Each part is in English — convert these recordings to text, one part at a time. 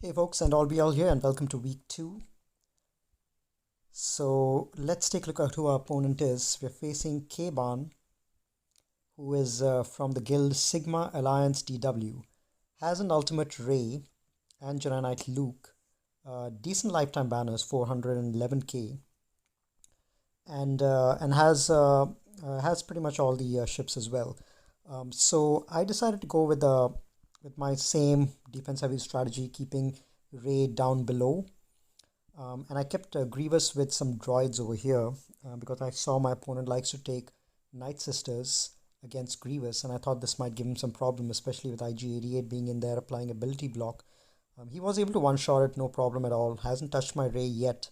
Hey folks, and all be all here, and welcome to week 2. So let's take a look at who our opponent is. We're facing K-Ban, who is from the guild Sigma Alliance DW. Has an ultimate Ray and Jedi Knight Luke. Decent lifetime banners, 411k, and has pretty much all the ships as well. So I decided to go with my same defense heavy strategy, keeping Ray down below. And I kept Grievous with some droids over here because I saw my opponent likes to take Night Sisters against Grievous, and I thought this might give him some problem, especially with IG-88 being in there applying ability block. He was able to one-shot it, no problem at all. Hasn't touched my Ray yet.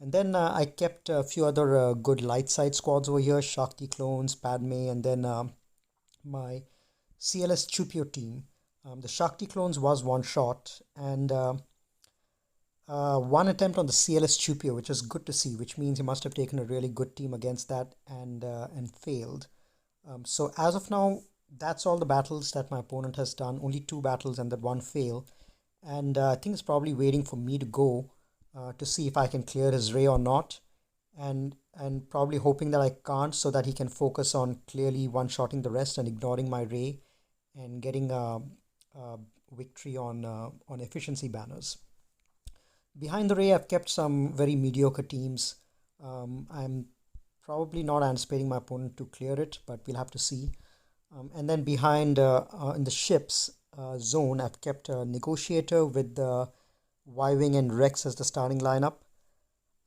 And then I kept a few other good light side squads over here, Shakti clones, Padme, and then my CLS Chupio team. The Shakti clones was one shot, and one attempt on the CLS Chupio, which is good to see, which means he must have taken a really good team against that and failed. So as of now, that's all the battles that my opponent has done. Only 2 battles and that one fail. And I think it's probably waiting for me to go to see if I can clear his Ray or not. And probably hoping that I can't, so that he can focus on clearly one-shotting the rest and ignoring my Ray and getting a victory on efficiency banners. Behind the Ray, I've kept some very mediocre teams. I'm probably not anticipating my opponent to clear it, but we'll have to see. And then behind in the ships zone, I've kept a Negotiator with the Y-Wing and Rex as the starting lineup.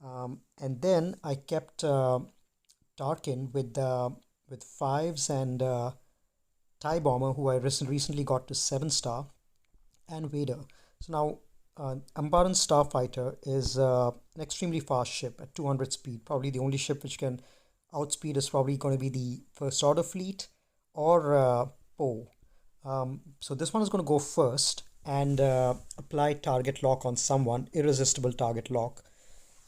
And then I kept Tarkin with 5s and TIE Bomber, who I recently got to 7-star, and Vader. So now Ambaran Starfighter is an extremely fast ship at 200 speed. Probably the only ship which can outspeed is probably going to be the First Order fleet or Poe. So this one is going to go first and apply target lock on someone, irresistible target lock,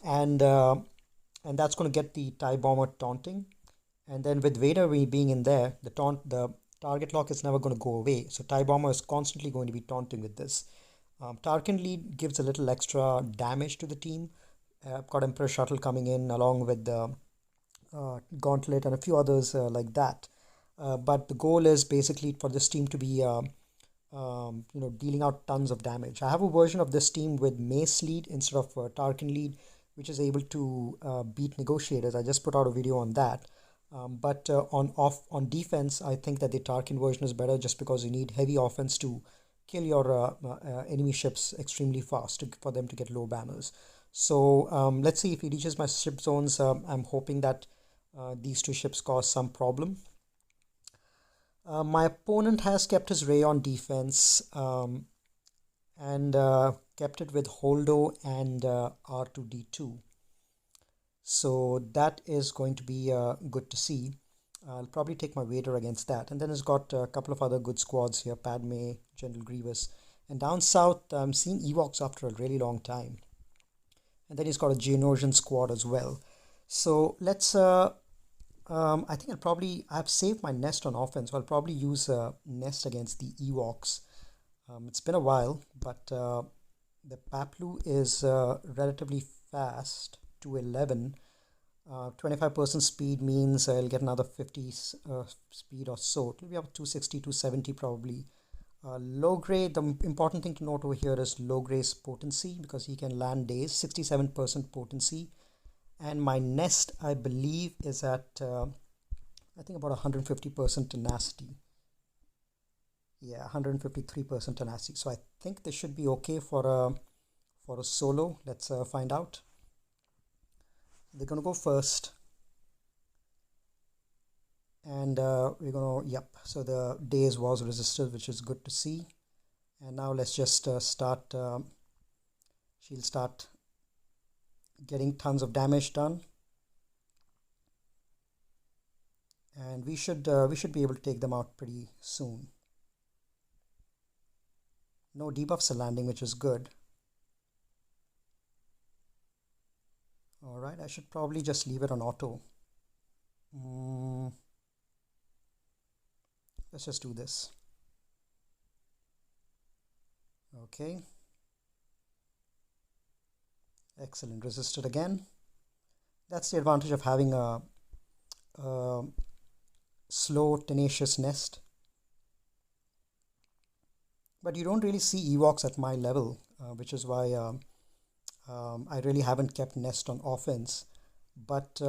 and that's going to get the TIE Bomber taunting. And then with Vader being in there, the target lock is never going to go away. So TIE Bomber is constantly going to be taunting with this. Tarkin lead gives a little extra damage to the team. I've got Emperor Shuttle coming in along with the Gauntlet and a few others like that. But the goal is basically for this team to be dealing out tons of damage. I have a version of this team with Mace lead instead of Tarkin lead, which is able to beat Negotiators. I just put out a video on that. But on defense, I think that the Tarkin version is better, just because you need heavy offense to kill your enemy ships extremely fast for them to get low banners. So let's see if he reaches my ship zones. I'm hoping that these 2 ships cause some problem. My opponent has kept his Ray on defense and kept it with Holdo and R2D2. So that is going to be good to see. I'll probably take my Vader against that. And then it's got a couple of other good squads here, Padme, General Grievous. And down south, I'm seeing Ewoks after a really long time. And then he's got a Geonosian squad as well. So let's, I think I've saved my Nest on offense, so I'll probably use Nest against the Ewoks. It's been a while, but the Paplu is relatively fast, 211. 25% speed means I'll get another 50 speed or so. It will be up 260, 270 probably. Low grade, the important thing to note over here is low grade's potency, because he can land days, 67% potency. And my Nest, I believe, is at, I think about 150% tenacity. Yeah, 153% tenacity. So I think this should be okay for a solo. Let's find out. They're going to go first. And we're going to, yep. So the days was resisted, which is good to see. And now let's just start. She'll start getting tons of damage done. And we should be able to take them out pretty soon. No debuffs are landing, which is good. Alright, I should probably just leave it on auto. Let's just do this. Okay, Excellent, resisted again. That's the advantage of having a slow, tenacious nest. But you don't really see Ewoks at my level, which is why I really haven't kept nest on offense. But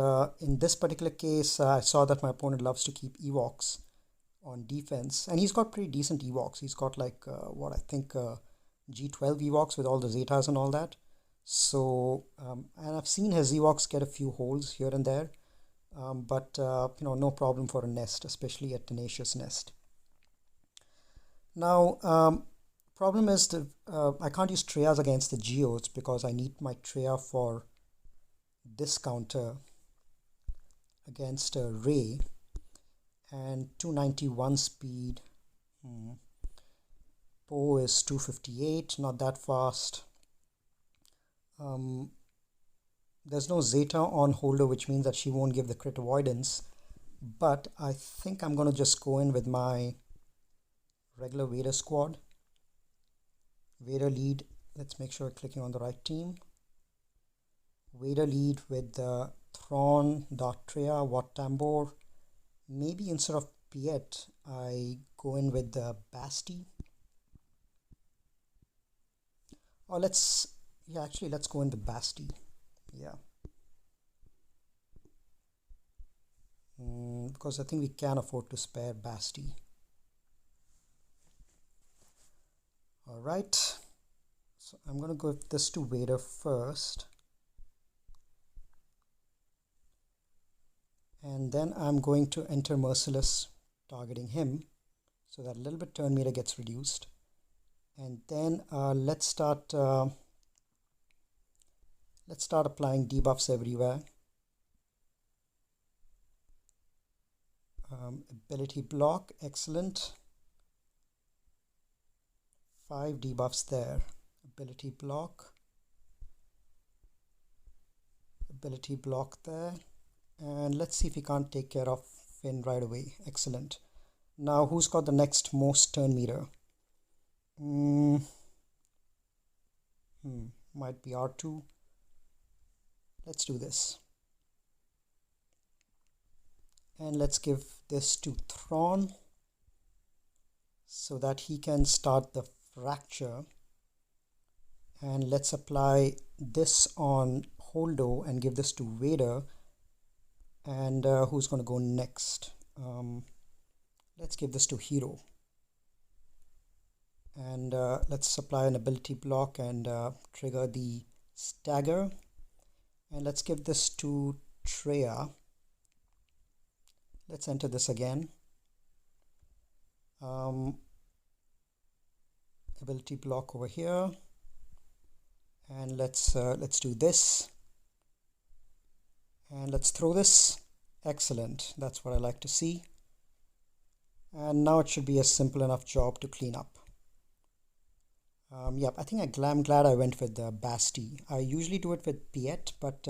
in this particular case, I saw that my opponent loves to keep Ewoks on defense, and he's got pretty decent Ewoks. He's got like what I think G12 Ewoks with all the Zetas and all that. So and I've seen his Ewoks get a few holes here and there, but no problem for a nest, especially a tenacious nest. Now problem is that I can't use Trayas against the geos because I need my Traya for this counter against Ray, and 291 speed. Poe is 258, not that fast. There's no Zeta on Holder, which means that she won't give the crit avoidance, but I think I'm going to just go in with my regular Vader squad. Vader lead, let's make sure we're clicking on the right team. Vader lead with the Thrawn, Darth Traya, Wat Tambor. Maybe instead of Piet, I go in with the Basti. Or let's go in with Basti. Yeah. Because I think we can afford to spare Basti. Alright. So I'm going to go with this to Vader first. And then I'm going to enter Merciless, targeting him, so that a little bit turn meter gets reduced. And then let's start applying debuffs everywhere. Ability block, excellent. 5 debuffs there. Ability block there. And let's see if we can't take care of Finn right away. Excellent. Now who's got the next most turn meter? Might be R2. Let's do this. And let's give this to Thrawn so that he can start the fracture. And let's apply this on Holdo and give this to Vader. And who's going to go next? Let's give this to Hero. And let's apply an ability block and trigger the stagger. And let's give this to Traya. Let's enter this again. Ability block over here. And let's do this. And let's throw this. Excellent. That's what I like to see. And now it should be a simple enough job to clean up. Yep, I think I'm glad I went with the Basti. I usually do it with Piet, but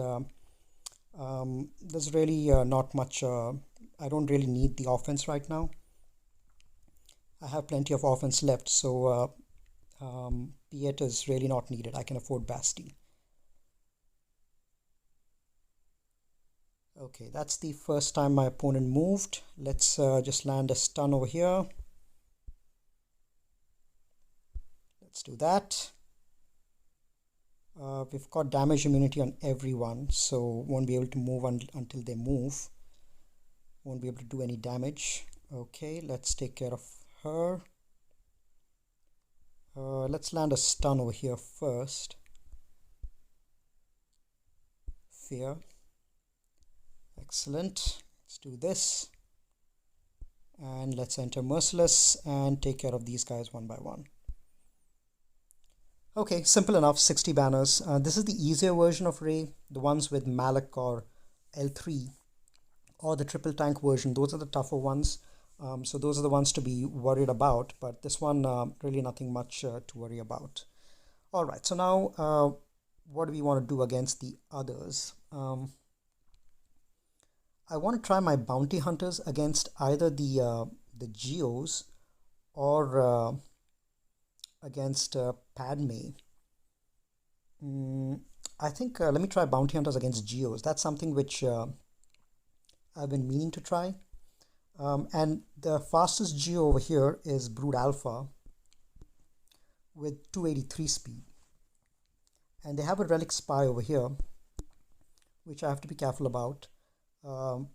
there's really not much. I don't really need the offense right now. I have plenty of offense left, so Piet is really not needed. I can afford Basti. Okay, that's the first time my opponent moved. Let's just land a stun over here. Let's do that. We've got damage immunity on everyone, so won't be able to move until they move. Won't be able to do any damage. Okay, let's take care of her. Let's land a stun over here first. Fear. Excellent. Let's do this. And let's enter Merciless and take care of these guys one by one. Okay, simple enough, 60 banners. This is the easier version of Rey, the ones with Malak or L3, or the triple tank version. Those are the tougher ones. So those are the ones to be worried about, but this one, really nothing much to worry about. All right, so now what do we want to do against the others? I want to try my bounty hunters against either the geos or against Padme. I think let me try bounty hunters against geos. That's something which I've been meaning to try. And the fastest geo over here is Brood Alpha with 283 speed. And they have a relic spy over here, which I have to be careful about.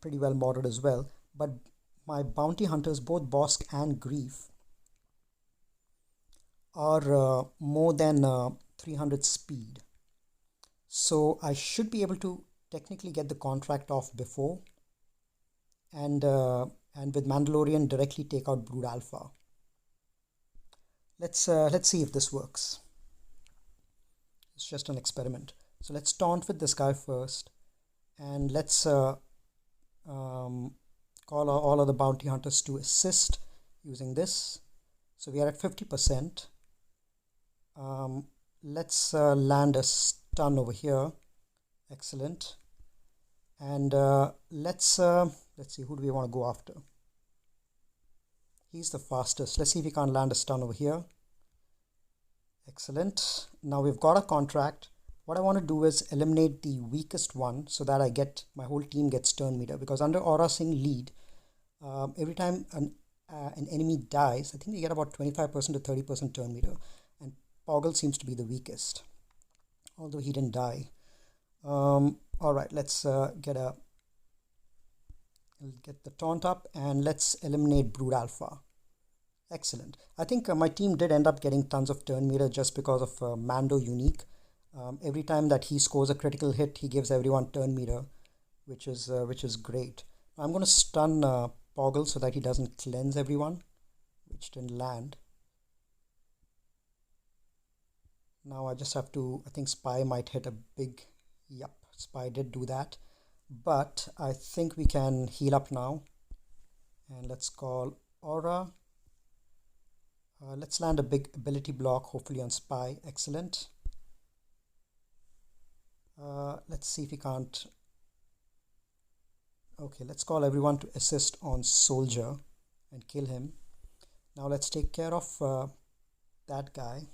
Pretty well modded as well. But my bounty hunters, both Bosk and Grief, are more than 300 speed. So I should be able to technically get the contract off before, and with Mandalorian directly take out Brood Alpha. Let's see if this works. It's just an experiment. So let's taunt with this guy first, and let's call all of the bounty hunters to assist using this. So we are at 50%. Let's land a stun over here. Excellent. And let's see, who do we want to go after? He's the fastest. Let's see if we can't land a stun over here. Excellent. Now we've got a contract. What I want to do is eliminate the weakest one so that my whole team gets turn meter, because under Aura Singh lead, every time an enemy dies, I think they get about 25% to 30% turn meter, and Poggle seems to be the weakest, although he didn't die. All right, let's get the taunt up, and let's eliminate Brood Alpha. Excellent. I think my team did end up getting tons of turn meter just because of Mando unique. Every time that he scores a critical hit, he gives everyone turn meter, which is great. I'm going to stun Poggle so that he doesn't cleanse everyone, which didn't land. Now I just have to, I think Spy might hit a big, yep, Spy did do that. But I think we can heal up now. And let's call Aura. Let's land a big ability block, hopefully on Spy. Excellent. Let's see if we can't. Okay, let's call everyone to assist on Soldier and kill him. Now let's take care of that guy.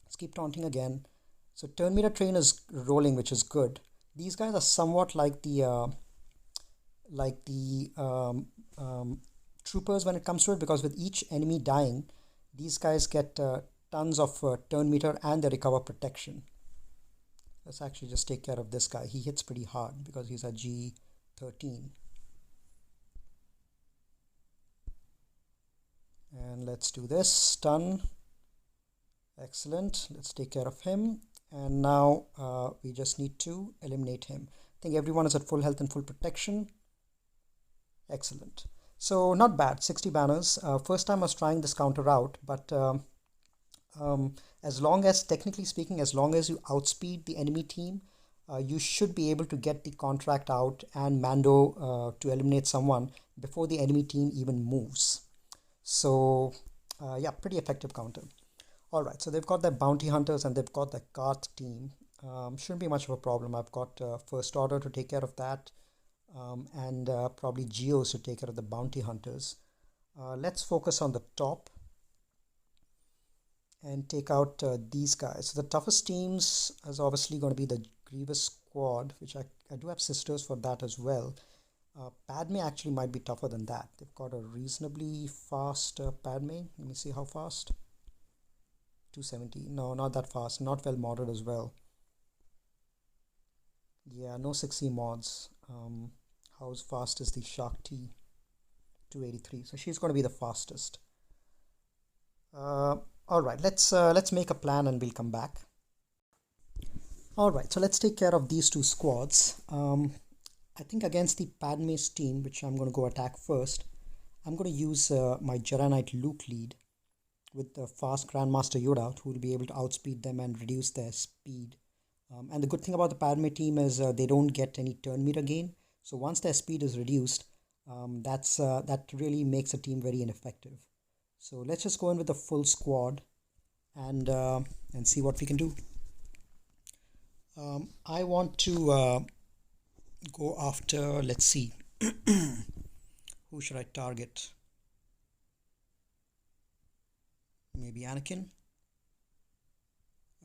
Let's keep taunting again. So turn meter train is rolling, which is good. These guys are somewhat like the troopers when it comes to it, because with each enemy dying, these guys get tons of turn meter and they recover protection. Let's actually just take care of this guy. He hits pretty hard because he's a G13. And let's do this. Stun. Excellent. Let's take care of him. And now we just need to eliminate him. I think everyone is at full health and full protection. Excellent. So not bad, 60 banners. First time I was trying this counter out, but as long as, technically speaking, as long as you outspeed the enemy team, you should be able to get the contract out and Mando to eliminate someone before the enemy team even moves. So yeah, pretty effective counter. All right, so they've got their bounty hunters and they've got their Karth team. Shouldn't be much of a problem. I've got first order to take care of that, and probably geos to take care of the bounty hunters. Let's focus on the top and take out these guys. So the toughest teams is obviously going to be the Grievous squad, which I do have sisters for that as well. Padme actually might be tougher than that. They've got a reasonably fast Padme. Let me see how fast. 270. No, not that fast. Not well modded as well. Yeah, no 6C mods. How fast is the Shark T? 283. So she's going to be the fastest. All right, let's make a plan and we'll come back. All right, so let's take care of these two squads. I think against the Padme's team, which I'm going to go attack first, I'm going to use my Jedi Knight Luke lead with the fast Grandmaster Yoda, who will be able to outspeed them and reduce their speed. And the good thing about the Padme team is they don't get any turn meter gain. So once their speed is reduced, that really makes a team very ineffective. So let's just go in with the full squad and see what we can do. I want to go after, let's see, who should I target? Maybe Anakin.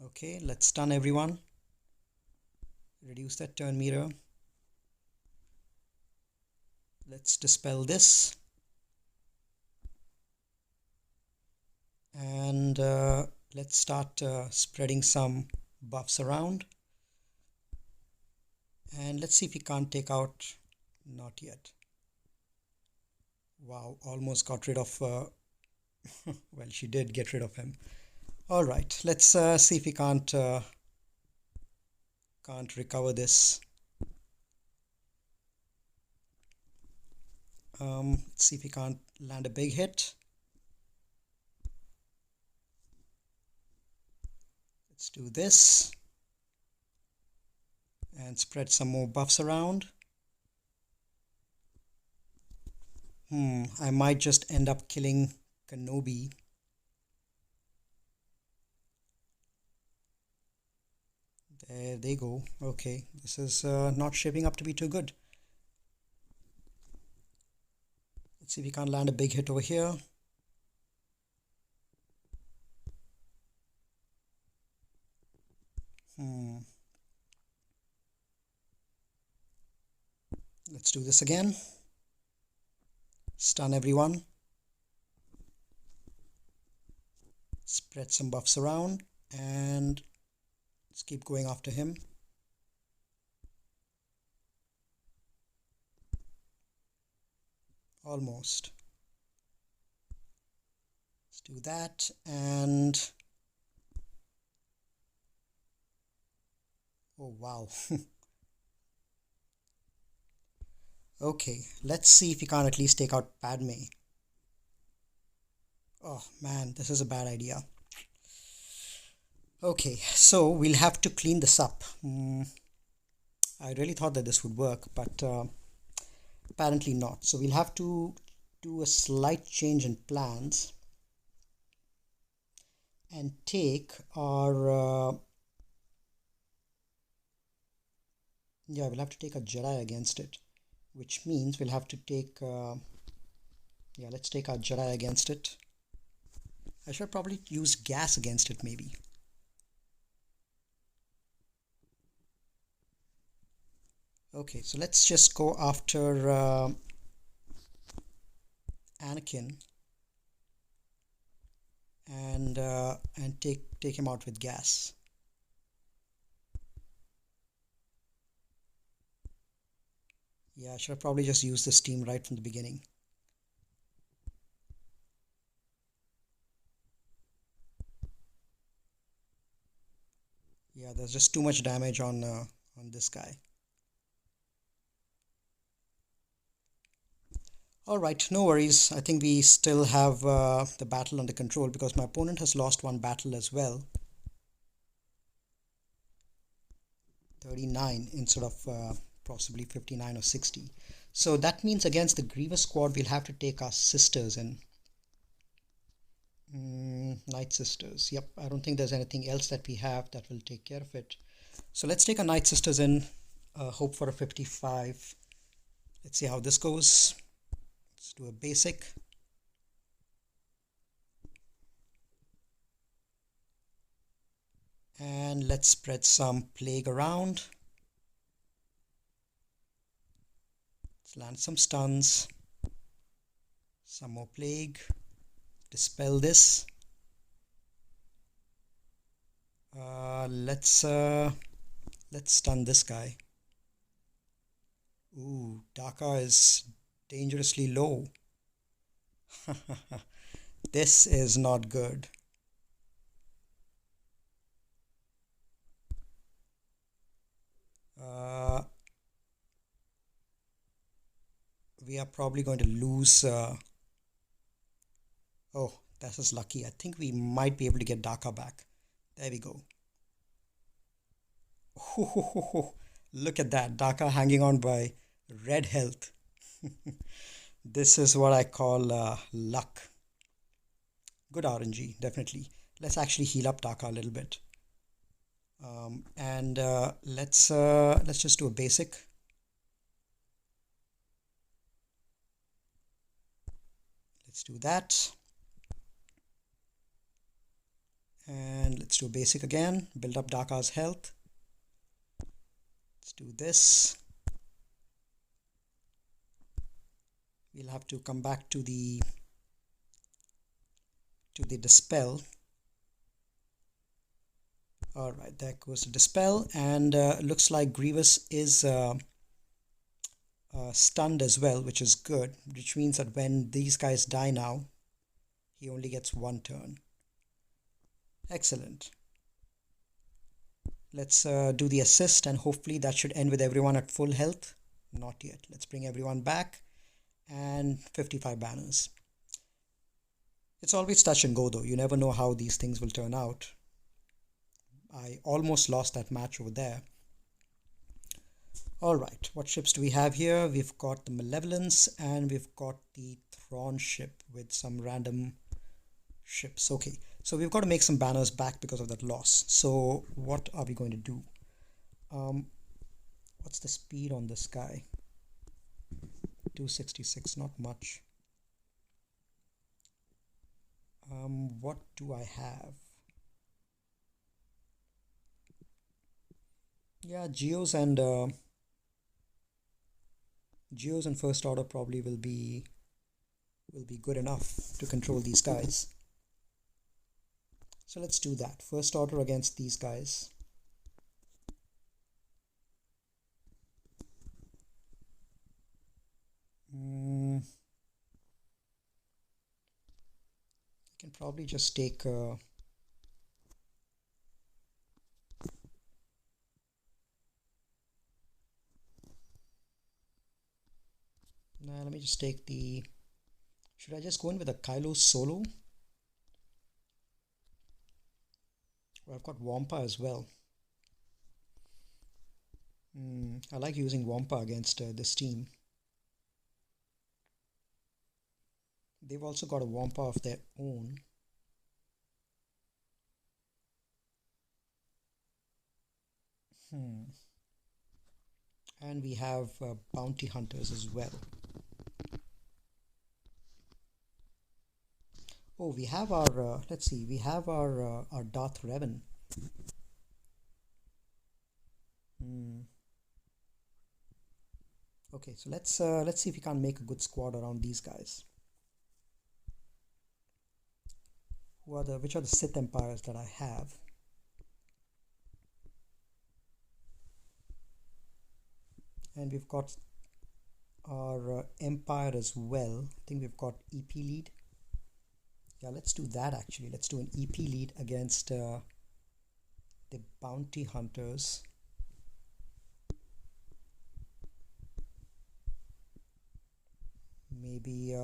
Okay, let's stun everyone. Reduce that turn meter. Let's dispel this. And let's start spreading some buffs around. And let's see if we can't take out, not yet. Wow, almost got rid of, well, she did get rid of him. All right, let's see if we can't recover this. Let's see if we can't land a big hit. Let's do this and spread some more buffs around. I might just end up killing Kenobi. There they go. Okay, this is not shaping up to be too good. Let's see if we can't land a big hit over here. Let's do this again. Stun everyone. Spread some buffs around and let's keep going after him. Almost. Let's do that and oh wow. Okay, let's see if we can't at least take out Padme. Oh man, this is a bad idea. Okay, so we'll have to clean this up. I really thought that this would work, but apparently not. So we'll have to do a slight change in plans and take our yeah, we'll have to take a Jedi against it, which means we'll have to take yeah, let's take our Jedi against it. I should probably use gas against it maybe. Okay, so let's just go after Anakin and take him out with gas. Yeah, I should have probably just used this team right from the beginning. Yeah, there's just too much damage on this guy. All right, no worries. I think we still have the battle under control because my opponent has lost one battle as well. 39 instead of possibly 59 or 60. So that means against the Grievous squad, we'll have to take our sisters in. Night Sisters. Yep, I don't think there's anything else that we have that will take care of it. So let's take a Night Sisters in, hope for a 55. Let's see how this goes. Let's do a basic. And let's spread some plague around. Let's land some stuns. Some more plague. Dispel this. Let's stun this guy. Ooh, Daka is dangerously low. This is not good. We are probably going to lose. Oh, that is lucky. I think we might be able to get Daka back. There we go. Look at that. Daka hanging on by red health. This is what I call luck. Good RNG, definitely. Let's actually heal up Daka a little bit. And let's just do a basic. Let's do that. And let's do a basic again. Build up Daka's health. do this. We'll have to come back to the dispel. All right, there goes the dispel, and looks like Grievous is stunned as well, which is good, which means that when these guys die now, he only gets 1 turn. Excellent. Let's do the assist, and hopefully that should end with everyone at full health. Not yet. Let's bring everyone back, and 55 banners. It's always touch and go though. You never know how these things will turn out. I almost lost that match over there. Alright, what ships do we have here? We've got the Malevolence, and we've got the Thrawn ship with some random ships. Okay, so we've got to make some banners back because of that loss. So what are we going to do? What's the speed on this guy? 266, not much. What do I have? Yeah, Geos and first order probably will be good enough to control these guys. So let's do that. First order against these guys. I can probably just take let me just take the... Should I just go in with a Kylo solo? Well, I've got Wampa as well. I like using Wampa against this team. They've also got a Wampa of their own. And we have bounty hunters as well. Oh, we have our, let's see, we have our Darth Revan. Okay, so let's see if we can't make a good squad around these guys. Which are the Sith Empires that I have? And we've got our Empire as well. I think we've got EP lead. Yeah, let's do that actually. Let's do an EP lead against the bounty hunters. Maybe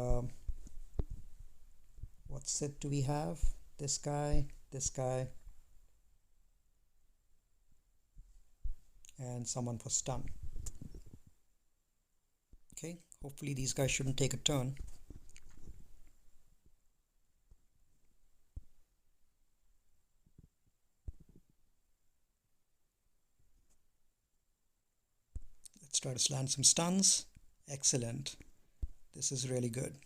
what Sith do we have? This guy, and someone for stun. Okay, hopefully these guys shouldn't take a turn. Let's try to land some stuns. Excellent. This is really good.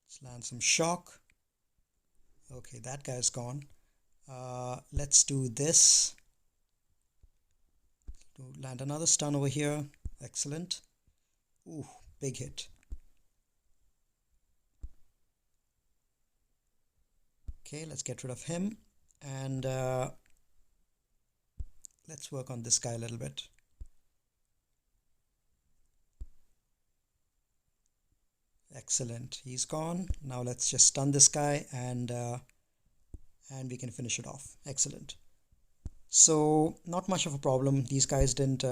Let's land some shock. Okay, that guy's gone. Let's do this. Land another stun over here. Excellent. Ooh, big hit. Okay, let's get rid of him. And let's work on this guy a little bit. Excellent. He's gone. Now let's just stun this guy and we can finish it off. Excellent. So not much of a problem. These guys didn't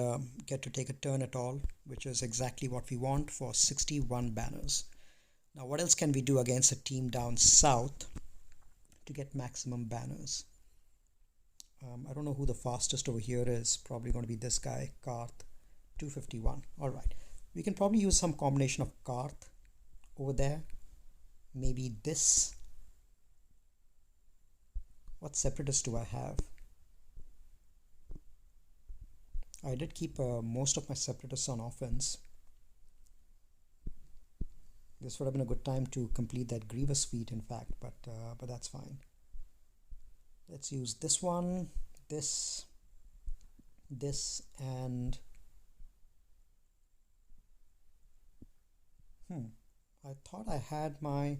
get to take a turn at all, which is exactly what we want for 61 banners. Now what else can we do against a team down south to get maximum banners? I don't know who the fastest over here is. Probably going to be this guy, Karth, 251. All right. We can probably use some combination of Karth over there. Maybe this. What separatists do I have? I did keep most of my separatists on offense. This would have been a good time to complete that Grievous feat, in fact, but that's fine. Let's use this one, this, and I thought I had my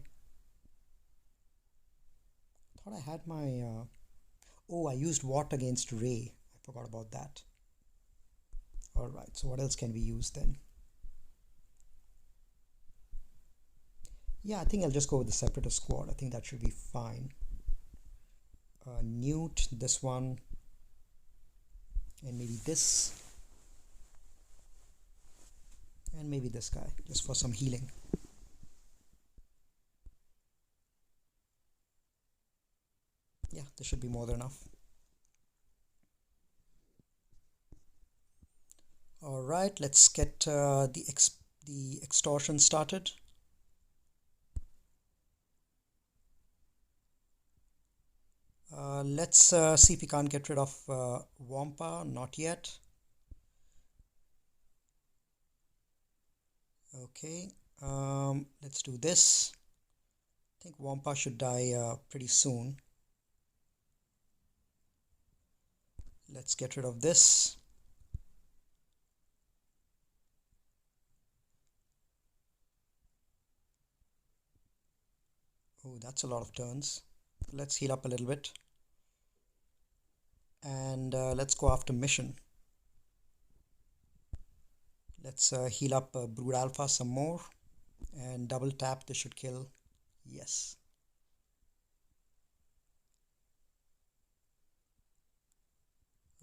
oh, I used what against Ray. I forgot about that. All right, so what else can we use then? Yeah, I think I'll just go with the Separatist squad. I think that should be fine. Newt, this one, and maybe this, and maybe this guy, just for some healing. Yeah, this should be more than enough. All right, let's get the extortion started. Let's see if we can't get rid of Wampa. Not yet. Okay, let's do this. I think Wampa should die pretty soon. Let's get rid of this. Oh, that's a lot of turns. Let's heal up a little bit. And let's go after mission. Let's heal up Brood Alpha some more. And double tap, this should kill. Yes.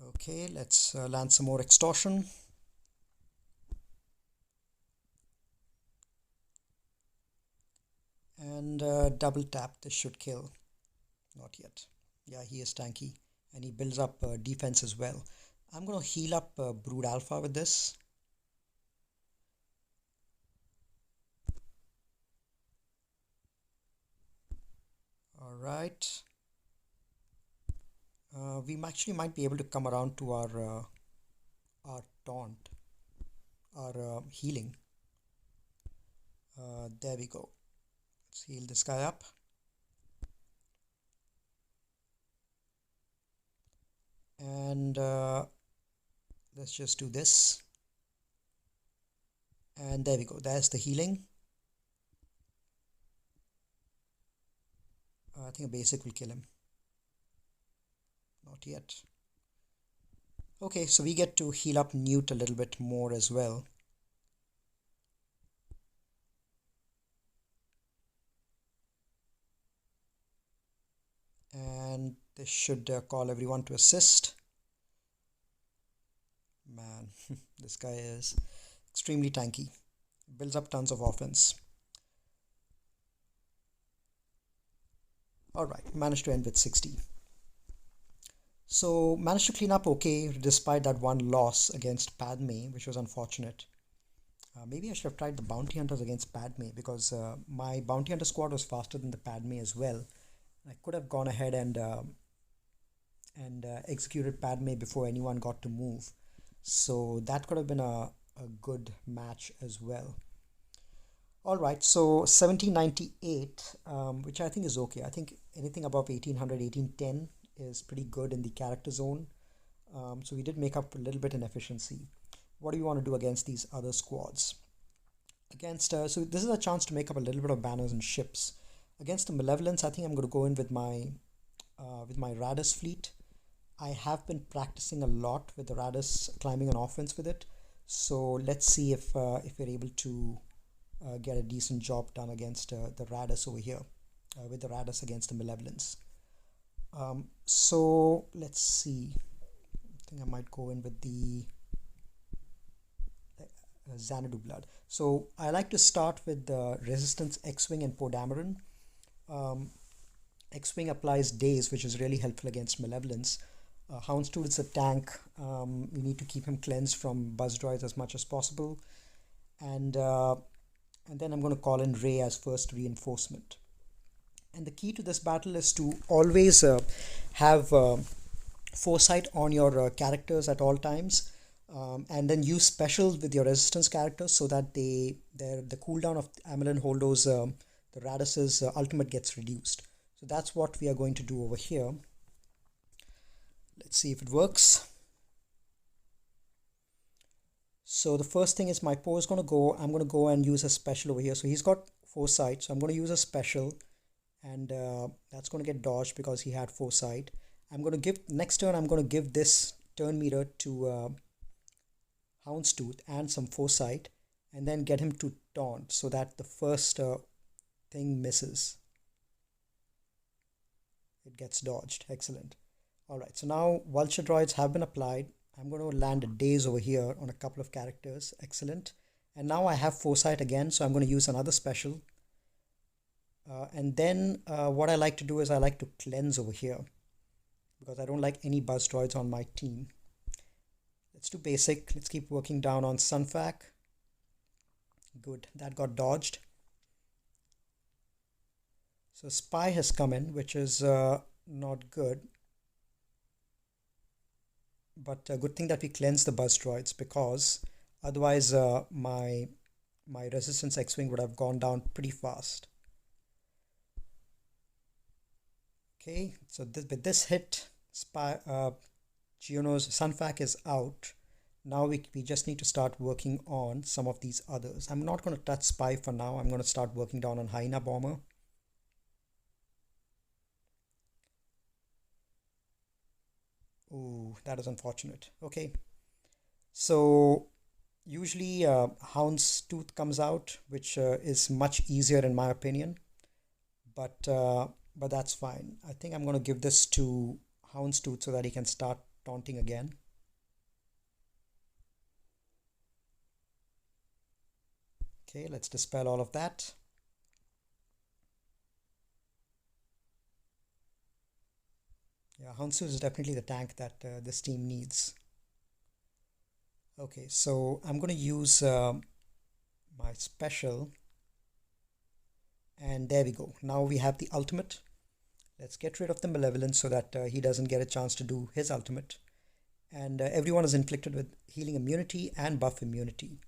Okay, let's land some more extortion. And double tap, this should kill. Not yet. Yeah, he is tanky. And he builds up defense as well. I'm going to heal up Brood Alpha with this. All right. We actually might be able to come around to our taunt, our healing. There we go. Let's heal this guy up. And let's just do this. And there we go. There's the healing. I think a basic will kill him. Not yet. Okay, so we get to heal up Newt a little bit more as well. And this should call everyone to assist. Man, this guy is extremely tanky. Builds up tons of offense. Alright, managed to end with 60. So managed to clean up okay despite that one loss against Padme, which was unfortunate. Maybe I should have tried the bounty hunters against Padme because my bounty hunter squad was faster than the Padme as well. I could have gone ahead and executed Padme before anyone got to move. So that could have been a good match as well. Alright, so 1798, which I think is okay. I think anything above 1800, 1810 is pretty good in the character zone. So we did make up a little bit in efficiency. What do you want to do against these other squads? Against so this is a chance to make up a little bit of banners and ships. Against the Malevolence, I think I'm going to go in with my Radis fleet. I have been practicing a lot with the Radis, climbing an offense with it. So let's see if we're able to get a decent job done against the Radis over here, with the Radis against the Malevolence. So let's see. I think I might go in with the Xanadu Blood. So I like to start with the Resistance X-Wing and Podameron. X-Wing applies Daze, which is really helpful against Malevolence. Houndstooth is a tank. We need to keep him cleansed from buzz droids as much as possible. And then I'm going to call in Rey as first reinforcement. And the key to this battle is to always have foresight on your characters at all times, and then use specials with your resistance characters so that the cooldown of Amelin Holdo's the Radis's ultimate gets reduced. So that's what we are going to do over here. Let's see if it works. So the first thing is my Poe is going to go. I'm going to go and use a special over here. So he's got foresight. So I'm going to use a special, and that's going to get dodged because he had foresight. I'm going to give next turn. I'm going to give this turn meter to Houndstooth and some foresight, and then get him to taunt so that the first thing misses. It gets dodged. Excellent. All right. So now vulture droids have been applied. I'm going to land a daze over here on a couple of characters. Excellent. And now I have foresight again, so I'm going to use another special. And then what I like to do is I like to cleanse over here because I don't like any buzz droids on my team. Let's do basic. Let's keep working down on Sunfac. Good. That got dodged. So spy has come in, which is not good. But a good thing that we cleanse the buzz droids, because otherwise my resistance X-Wing would have gone down pretty fast. Okay, so with this hit, Geono's Sunfac is out. Now we just need to start working on some of these others. I'm not going to touch Spy for now. I'm going to start working down on Hyena Bomber. Ooh, that is unfortunate. Okay, so usually Houndstooth comes out, which is much easier in my opinion, but that's fine. I think I'm going to give this to Houndstooth so that he can start taunting again. Okay, let's dispel all of that. Yeah, Houndstooth is definitely the tank that this team needs. Okay, so I'm going to use my special, and there we go. Now we have the ultimate. Let's get rid of the malevolence so that he doesn't get a chance to do his ultimate. And everyone is inflicted with healing immunity and buff immunity.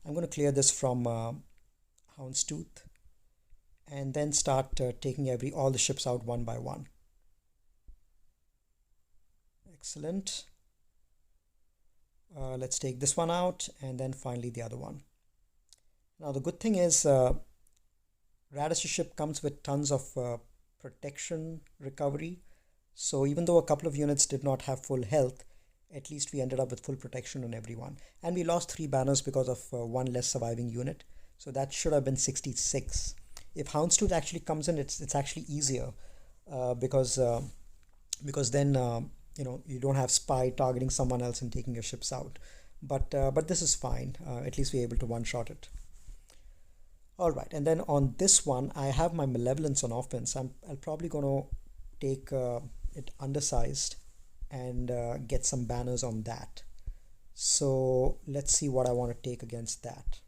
I'm going to clear this from Houndstooth and then start taking all the ships out one by one. Excellent. Let's take this one out and then finally the other one. Now the good thing is Radish's ship comes with tons of protection recovery. So even though a couple of units did not have full health, at least we ended up with full protection on everyone. And we lost 3 banners because of one less surviving unit. So that should have been 66. If Houndstooth actually comes in, it's actually easier because then you don't have spy targeting someone else and taking your ships out. But this is fine. At least we're able to one-shot it. All right, and then on this one, I have my malevolence on offense. I'm probably going to take it undersized and get some banners on that. So let's see what I want to take against that.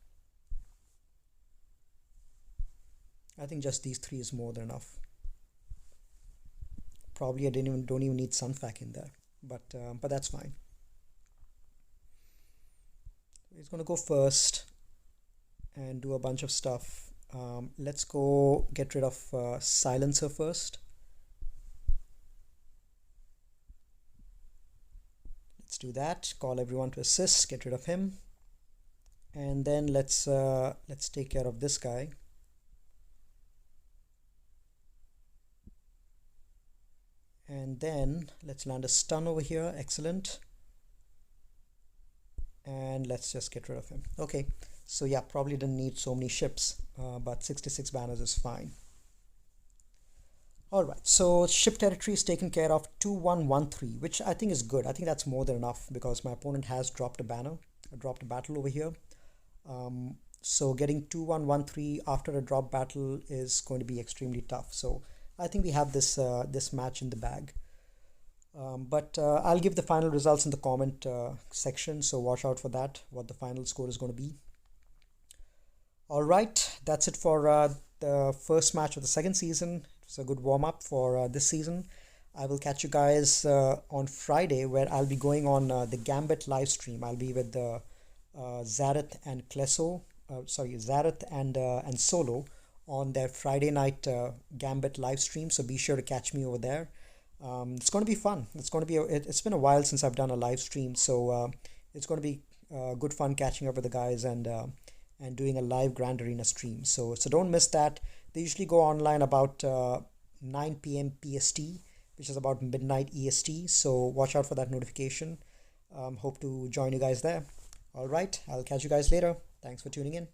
I think just these 3 is more than enough. Probably I don't even need Sunfac in there, but that's fine. He's going to go first and do a bunch of stuff. Let's go get rid of Silencer first. Let's do that. Call everyone to assist. Get rid of him, and then let's take care of this guy. And then let's land a stun over here. Excellent. And let's just get rid of him. Okay, so yeah, probably didn't need so many ships, but 66 banners is fine. All right, so ship territory is taken care of. 2113, which I think is good. I think that's more than enough because my opponent has dropped a battle over here. So getting 2113 after a drop battle is going to be extremely tough. So I think we have this match in the bag. But I'll give the final results in the comment section, so watch out for that, what the final score is going to be. All right, that's it for the first match of the second season. It was a good warm-up for this season. I will catch you guys on Friday, where I'll be going on the Gambit live stream. I'll be with Zareth and Zareth and Solo on their Friday night Gambit live stream, so be sure to catch me over there. It's going to be fun. It's going to be it's been a while since I've done a live stream, so it's going to be good fun catching up with the guys and doing a live Grand Arena stream. So don't miss that. They usually go online about 9 p.m. PST, which is about midnight EST. So watch out for that notification. Hope to join you guys there. All right, I'll catch you guys later. Thanks for tuning in.